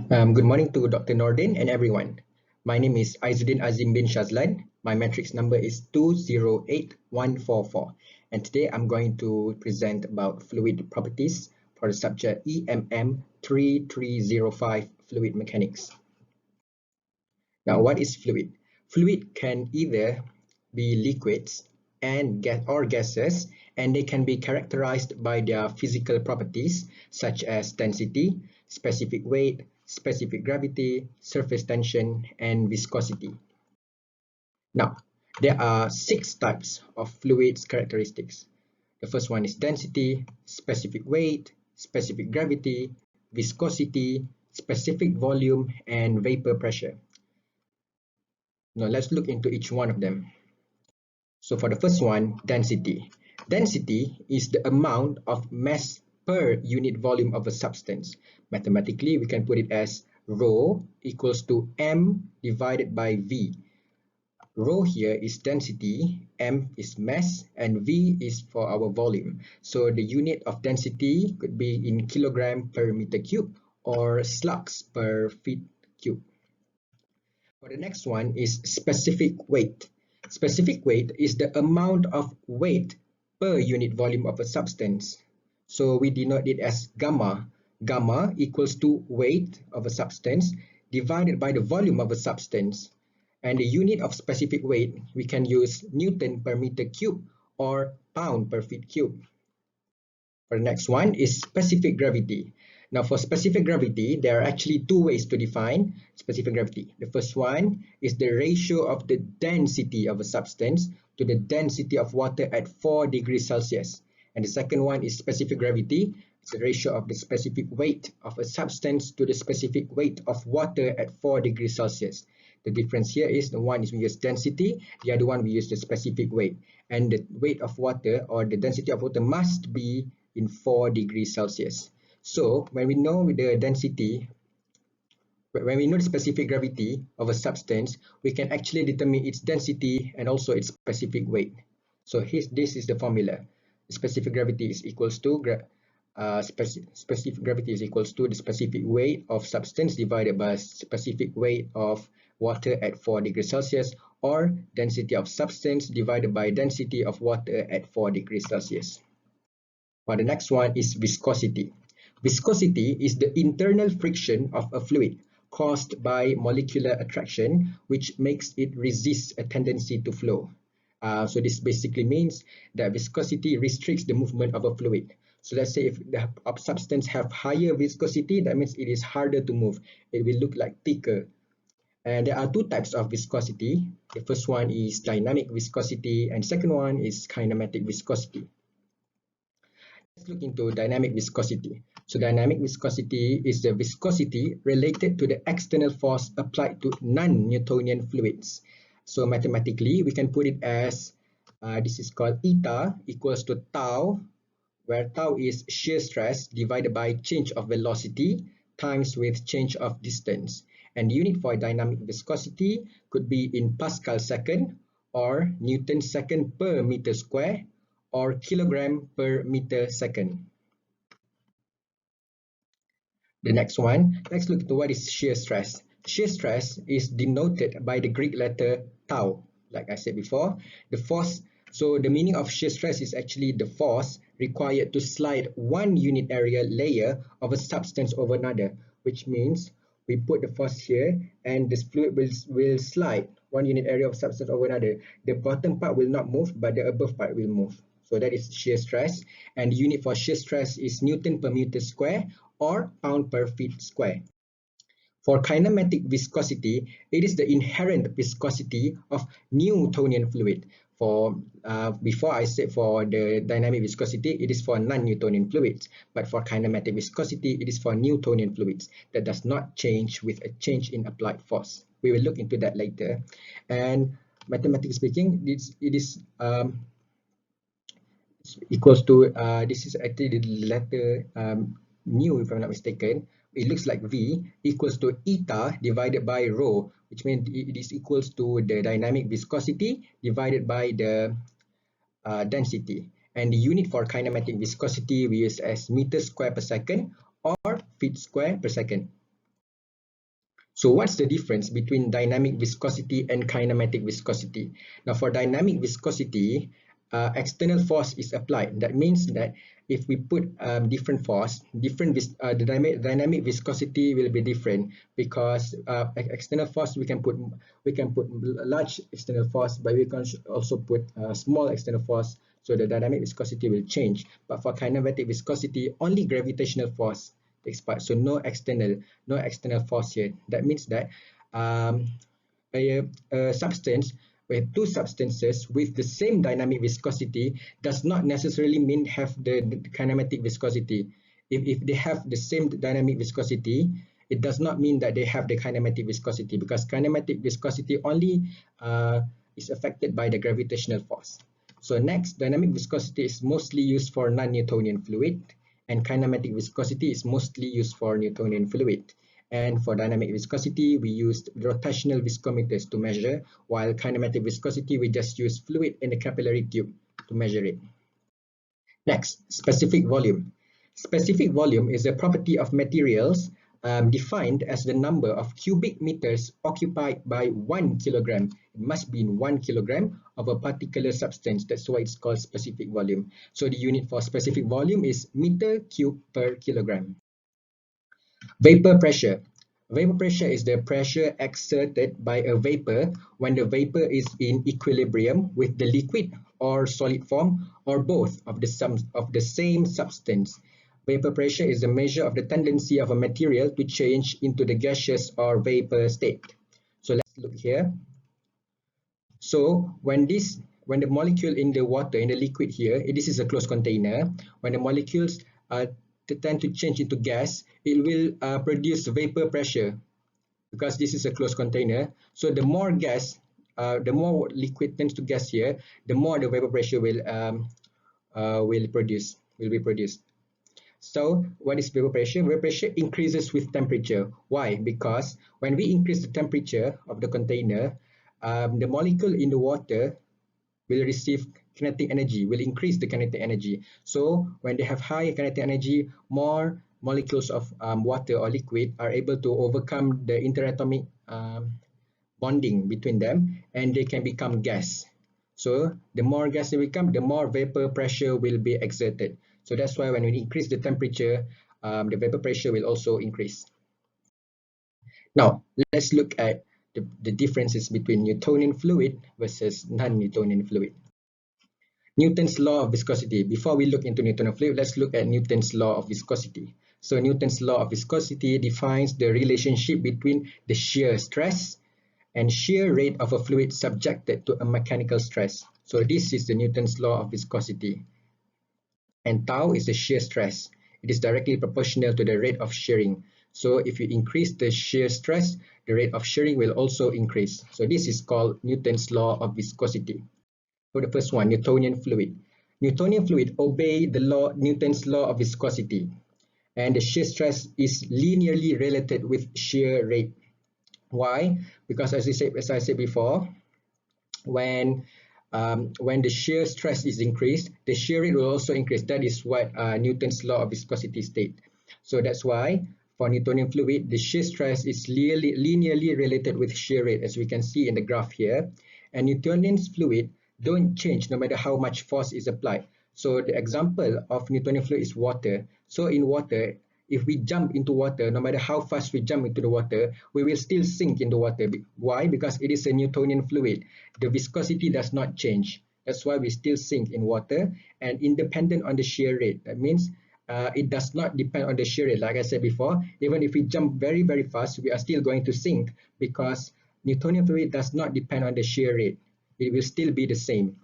Good morning to Dr. Nordin and everyone. My name is Aizzudin Azeem bin Syazlan. My matrix number is 208144. And today I'm going to present about fluid properties for the subject EMM 3305 fluid mechanics. Now, what is fluid? Fluid can either be liquids or gases, and they can be characterized by their physical properties such as density, specific weight, specific gravity, surface tension, and viscosity. Now, there are 6 types of fluids characteristics. The first one is density, specific weight, specific gravity, viscosity, specific volume, and vapor pressure. Now let's look into each one of them. So for the first one, density. Density is the amount of mass per unit volume of a substance. Mathematically, we can put it as rho equals to m divided by v. Rho here is density, m is mass, and v is for our volume. So the unit of density could be in kilogram per meter cube or slugs per feet cube. For the next one is specific weight. Specific weight is the amount of weight per unit volume of a substance. So we denote it as gamma. Gamma equals to weight of a substance divided by the volume of a substance. And the unit of specific weight, we can use Newton per meter cube or pound per feet cube. For the next one is specific gravity. Now for specific gravity, there are actually 2 ways to define specific gravity. The first one is the ratio of the density of a substance to the density of water at 4 degrees Celsius. And the second one is specific gravity. It's the ratio of the specific weight of a substance to the specific weight of water at 4 degrees Celsius. The difference here is the one is we use density, the other one we use the specific weight. And the weight of water or the density of water must be in 4 degrees Celsius. So when we know the density, when we know the specific gravity of a substance, we can actually determine its density and also its specific weight. So this is the formula. Specific gravity is equals to specific gravity is equals to the specific weight of substance divided by specific weight of water at 4 degrees Celsius, or density of substance divided by density of water at 4 degrees Celsius. For the next one is viscosity. Viscosity is the internal friction of a fluid caused by molecular attraction, which makes it resist a tendency to flow. So this basically means that viscosity restricts the movement of a fluid. So let's say if the substance have higher viscosity, that means it is harder to move. It will look like thicker. And there are 2 types of viscosity. The first one is dynamic viscosity, and second one is kinematic viscosity. Let's look into dynamic viscosity. So dynamic viscosity is the viscosity related to the external force applied to non-Newtonian fluids. So mathematically, we can put it as, this is called eta equals to tau, where tau is shear stress divided by change of velocity times with change of distance. And the unit for dynamic viscosity could be in Pascal second or Newton second per meter square or kilogram per meter second. The next one, let's look at what is shear stress. Shear stress is denoted by the Greek letter tau, like I said before. The force, so the meaning of shear stress is actually the force required to slide one unit area layer of a substance over another, which means we put the force here and this fluid will slide one unit area of substance over another. The bottom part will not move, but the above part will move. So that is shear stress, and the unit for shear stress is Newton per meter square or pound per feet square. For kinematic viscosity, it is the inherent viscosity of Newtonian fluid. Before I said for the dynamic viscosity, it is for non-Newtonian fluids. But for kinematic viscosity, it is for Newtonian fluids that does not change with a change in applied force. We will look into that later. And mathematically speaking, it is equals to, this is actually the letter mu, if I'm not mistaken. It looks like V equals to eta divided by rho, which means it is equals to the dynamic viscosity divided by the density. And the unit for kinematic viscosity we use as meters square per second or feet square per second. So what's the difference between dynamic viscosity and kinematic viscosity? Now for dynamic viscosity, external force is applied. That means that if we put different force, the dynamic viscosity will be different because external force we can put large external force, but we can also put small external force. So the dynamic viscosity will change. But for kinematic viscosity, only gravitational force takes part. So no external force here. That means that um, a substance with two substances with the same dynamic viscosity does not necessarily mean have the kinematic viscosity. If they have the same dynamic viscosity, it does not mean that they have the kinematic viscosity, because kinematic viscosity only is affected by the gravitational force. So next, dynamic viscosity is mostly used for non-Newtonian fluid, and kinematic viscosity is mostly used for Newtonian fluid. And for dynamic viscosity, we used rotational viscometers to measure, while kinematic viscosity, we just use fluid in a capillary tube to measure it. Next, specific volume. Specific volume is a property of materials defined as the number of cubic meters occupied by 1 kilogram. It must be in 1 kilogram of a particular substance. That's why it's called specific volume. So the unit for specific volume is meter cube per kilogram. Vapor pressure. Vapor pressure is the pressure exerted by a vapor when the vapor is in equilibrium with the liquid or solid form, or both of the same substance. Vapor pressure is a measure of the tendency of a material to change into the gaseous or vapor state. So let's look here. So when the molecule in the water, in the liquid here, this is a closed container. When the molecules tend to change into gas, it will produce vapor pressure, because this is a closed container. So the more gas, the more liquid tends to gas here, the more the vapor pressure will be produced. So what is vapor pressure? Vapor pressure increases with temperature. Why? Because when we increase the temperature of the container, the molecule in the water will receive kinetic energy, will increase the kinetic energy. So when they have high kinetic energy, more molecules of water or liquid are able to overcome the interatomic bonding between them, and they can become gas. So the more gas they become, the more vapor pressure will be exerted. So that's why when we increase the temperature, the vapor pressure will also increase. Now, let's look at the differences between Newtonian fluid versus non-Newtonian fluid. Newton's law of viscosity. Before we look into Newtonian fluid, let's look at Newton's law of viscosity. So Newton's law of viscosity defines the relationship between the shear stress and shear rate of a fluid subjected to a mechanical stress. So this is the Newton's law of viscosity. And tau is the shear stress. It is directly proportional to the rate of shearing. So if you increase the shear stress, the rate of shearing will also increase. So this is called Newton's law of viscosity. For the first one, Newtonian fluid. Newtonian fluid obey Newton's law of viscosity, and the shear stress is linearly related with shear rate. Why? Because as I said before, when the shear stress is increased, the shear rate will also increase. That is what Newton's law of viscosity state. So that's why for Newtonian fluid, the shear stress is linearly related with shear rate, as we can see in the graph here. And Newtonian fluid don't change no matter how much force is applied. So the example of Newtonian fluid is water. So in water, if we jump into water, no matter how fast we jump into the water, we will still sink in the water. Why? Because it is a Newtonian fluid. The viscosity does not change. That's why we still sink in water, and independent on the shear rate. That means it does not depend on the shear rate. Like I said before, even if we jump very, very fast, we are still going to sink, because Newtonian fluid does not depend on the shear rate. It will still be the same.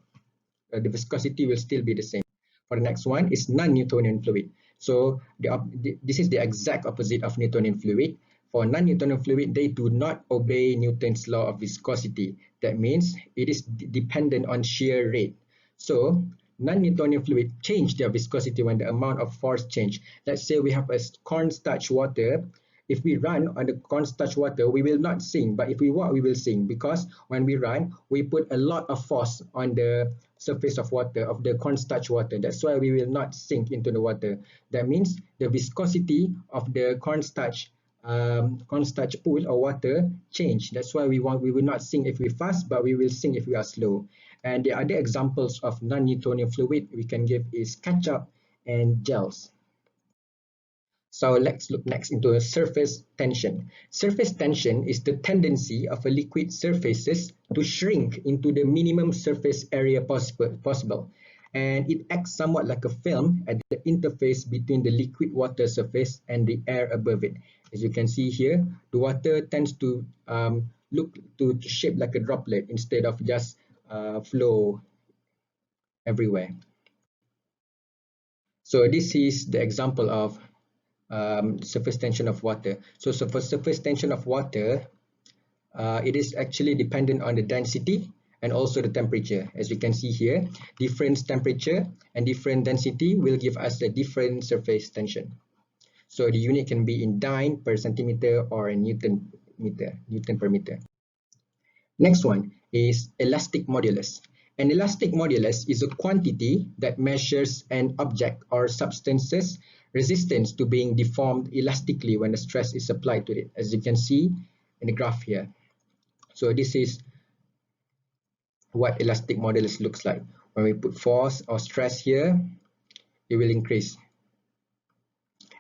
The viscosity will still be the same. For the next one is non-Newtonian fluid. So this is the exact opposite of Newtonian fluid. For non-Newtonian fluid, they do not obey Newton's law of viscosity. That means it is dependent on shear rate. So non-Newtonian fluid change their viscosity when the amount of force change. Let's say we have a cornstarch water. If we run on the cornstarch water, we will not sink. But if we walk, we will sink, because when we run, we put a lot of force on the surface of water, of the cornstarch water. That's why we will not sink into the water. That means the viscosity of the cornstarch cornstarch pool or water change. That's why we will not sink if we fast, but we will sink if we are slow. And the other examples of non-Newtonian fluid we can give is ketchup and gels. So let's look next into surface tension. Surface tension is the tendency of a liquid surfaces to shrink into the minimum surface area possible. And it acts somewhat like a film at the interface between the liquid water surface and the air above it. As you can see here, the water tends to look to shape like a droplet instead of just flow everywhere. So this is the example of surface tension of water. So for surface tension of water, it is actually dependent on the density and also the temperature. As you can see here, different temperature and different density will give us a different surface tension. So the unit can be in dyne per centimeter or in Newton per meter. Next one is elastic modulus. An elastic modulus is a quantity that measures an object or substance's resistance to being deformed elastically when the stress is applied to it, as you can see in the graph here. So this is what elastic modulus looks like. When we put force or stress here, it will increase.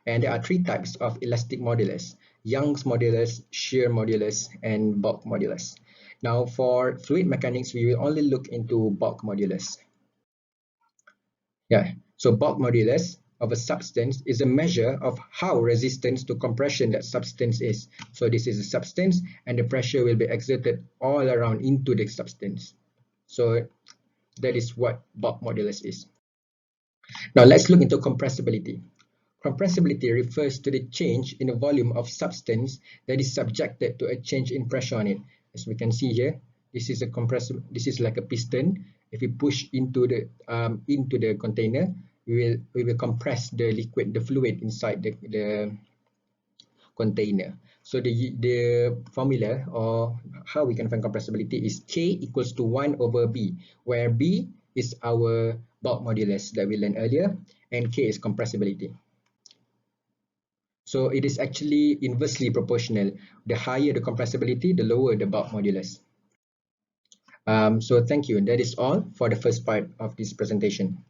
And there are three types of elastic modulus: Young's modulus, shear modulus, and bulk modulus. Now for fluid mechanics, we will only look into bulk modulus. Yeah, so bulk modulus of a substance is a measure of how resistant to compression that substance is. So this is a substance and the pressure will be exerted all around into the substance. So that is what bulk modulus is. Now let's look into compressibility. Compressibility refers to the change in the volume of substance that is subjected to a change in pressure on it. As we can see here, this is a compressible. This is like a piston. If we push into the container, we will compress the liquid, the fluid inside the container. So the formula or how we can find compressibility is K equals to 1 over B, where B is our bulk modulus that we learned earlier, and K is compressibility. So it is actually inversely proportional. The higher the compressibility, the lower the bulk modulus. So thank you. That is all for the first part of this presentation.